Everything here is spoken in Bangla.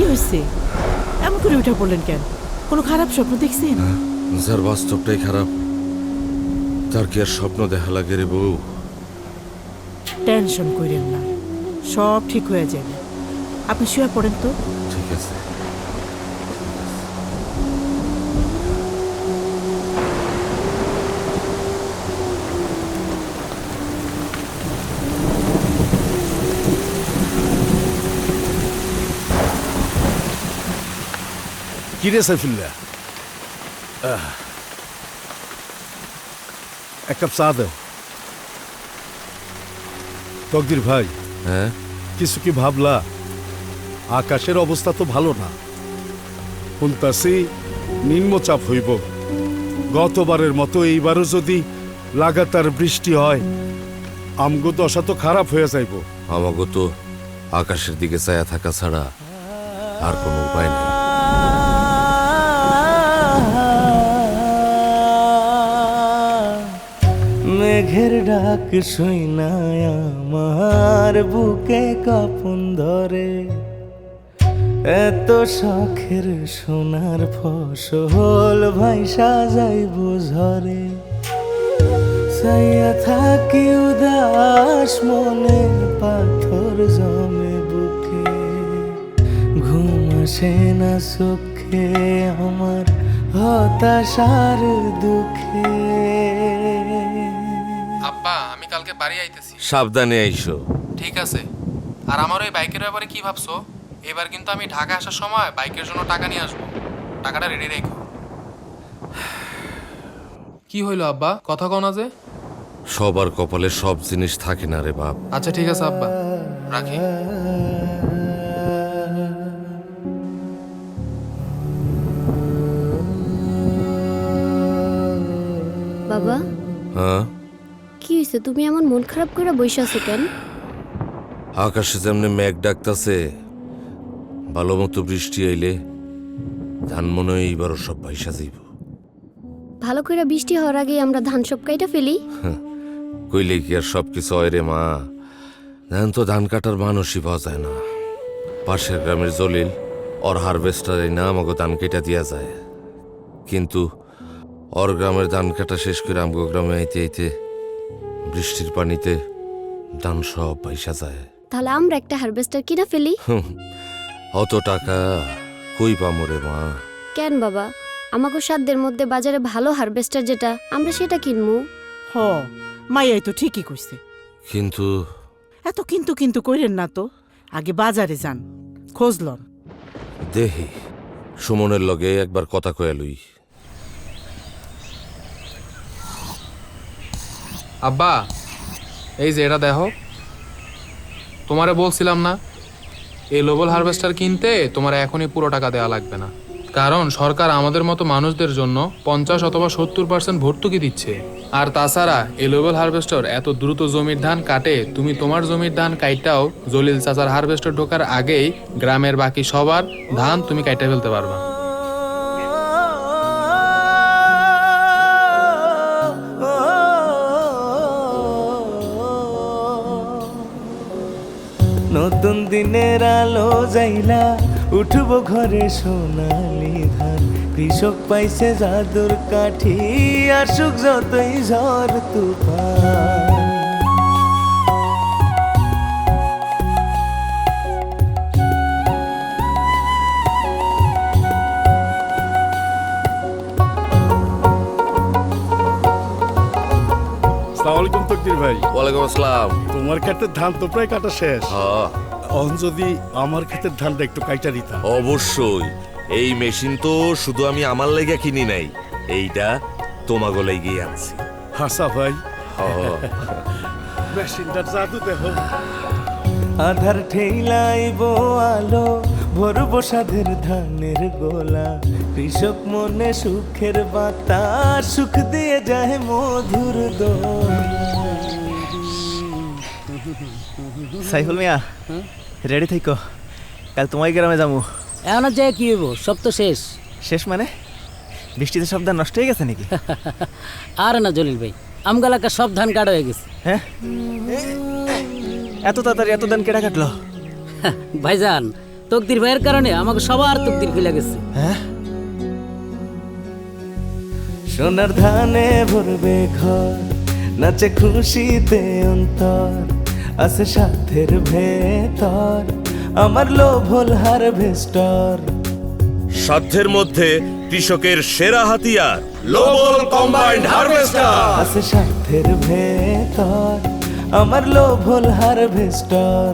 হয়েছে? এমন করে উঠে পড়লেন কেন? কোনো খারাপ স্বপ্ন দেখছেন? যার বাস্তবটাই খারাপ তার কি আর স্বপ্ন দেখা লাগে রে বউ? টেনশন করেন না, সব ঠিক হয়ে যাবে। আপনি শুয়ে পড়েন তো। ঠিক আছে। কিরে সাইফুল্লাহ, এক কাপ চা দাও। তকদির ভাই, হ্যাঁ, কিছু কি ভাবলা? আকাশের অবস্থা তো ভালো না, শুনতাছি নিম্নচাপ হইব। গতবারের মতো এইবারও যদি লাগাতার বৃষ্টি হয়, আমগো দশা তো খারাপ হয়ে যাইব। আমাকে তো আকাশের দিকে ছায়া থাকা ছাড়া আর কোনো উপায় নেই। মেঘের ডাক শুইনায় আমার বুকে কাঁপন ধরে, এত শখের সোনার ফসল ভাইসা যাইব ঝরে। চাইয়া থাকি উদাস মনে, পাথর জমে বুকে, ঘুম আসে না চোখে আমার হতাশার দুঃখে। আব্বা, আমি কালকে বাড়ি আইতেছি। সাবধানে আইসো। ঠিক আছে। আর আমার ওই বাইকের ব্যাপারে কি ভাবছো? এবার কিন্তু আমি ঢাকা আসার সময় বাইকের জন্য টাকা নিয়ে আসবো। টাকাটা রেডি রেখো। কি হইলো আব্বা, কথা কও না যে? সবার কপালে সব জিনিস থাকে না রে বাপ। আচ্ছা ঠিক আছে আব্বা, রাখি। বাবা, হ্যাঁ, কি হয়েছে? তুমি এমন মন খারাপ করে বসে আছো কেন? আকাশে যেমনি মেঘ ডাকতাছে, ভালো মতো বৃষ্টি আইলে ধান মনে হয় এইবারও সব ভাইসা যাইব। ভালো করে বৃষ্টি হওয়ার আগে আমরা ধান সব কাইটা ফেলি। কইলে কি আর সব কিছু হয় রে মা? ধান তো ধান কাটার মানুষই পাওয়া যায় না। পাশের গ্রামের জলিল ওর হারভেস্টারে না আমাকে ধান কেটে দিয়া যায়, কিন্তু ওর গ্রামের ধান কাটা শেষ করে আমগো গ্রামে আইতে আইতে বৃষ্টির পানিতে ধান সব ভাইসা যায়। তাহলে আমরা একটা হারভেস্টার কিনা ফেলি। অত টাকা কই পামো রে মা? কেন বাবা, আমাকে সাধ্যের মধ্যে বাজারে ভালো হারভেস্টার যেটা, আমরা সেটা কিনবো। হ, মাইয়াই তো ঠিকই কইছে। কিন্তু এত কিন্তু কিন্তু কইরেন না তো, আগে বাজারে যান, খোঁজ লন। দেহি সুমনের লগে একবার কথা কয়ে লই। আব্বা, এই যে এটা দেখো। তোমারে বলছিলাম না, এই লোবল হারভেস্টার কিনতে তোমার এখনই পুরো টাকা দেওয়া লাগবে না, কারণ সরকার আমাদের মতো মানুষদের জন্য 50 অথবা 70% ভর্তুকি দিচ্ছে। আর তাছাড়া এই লোবল হারভেস্টার এত দ্রুত জমির ধান কাটে, তুমি তোমার জমির ধান কাইটাও জলিল চাচার হারভেস্টার ঢোকার আগেই গ্রামের বাকি সবার ধান তুমি কাইটা ফেলতে পারবা। নতুন দিনের আলো যাইলা উঠব ঘরে সোনালি ধান, কৃষক পাইছে জাদুর কাঠি, আসুক যতই ঝড় তুফান। আসসালামু আলাইকুম তকদির ভাই। ওয়ালাইকুম আসসালাম। তোমার ক্ষেতের ধান তো প্রায় কাটা শেষ। হ্যাঁ, অন যদি আমার ক্ষেতের ধানটা একটু কাইটা দিতাম। অবশ্যই। এই মেশিন তো শুধু আমি আমার লেগে কিনি নাই, এইটা তোমাগো লেগেই আনছি। হাসা ভাই, হ্যাঁ, মেশিনটার জাদু দেখো। আধার ঠেলাইব আলো, ভরব সাধের ধানের গোলা, কৃষক মনে সুখের বাতাস, সুখ দিয়ে যায় মধুর দোলা। সাইফুল মিয়া, রেডি থাইকো, কাল তোমার গ্রামে যাবো। এখন আর যায় কি হইব, সব তো শেষ। শেষ মানে? বৃষ্টিতে সব ধান নষ্ট হয়ে গেছে নাকি? আর না জলিল ভাই, আমগালাকা সব ধান কাটা হয়ে গেছে। হ্যাঁ, এত তাড়াতাড়ি এত ধান কেটে কাটলো? ভাইজান, তকদির ভাইয়ের কারণে আমাকে সবার তকদির খুলে গেছে। সোনার ধানে ভরবে ঘর, নাচে খুশিতে অন্তর, আছে সাধ্যের ভেতর আমার লোভল হারভেস্টার। সাধ্যের মধ্যে কৃষকের সেরা হাতিয়ার লোবল কম্বাইন্ড হারভেস্টার। আছে সাধ্যের ভেতর আমার লোভল হারভেস্টার।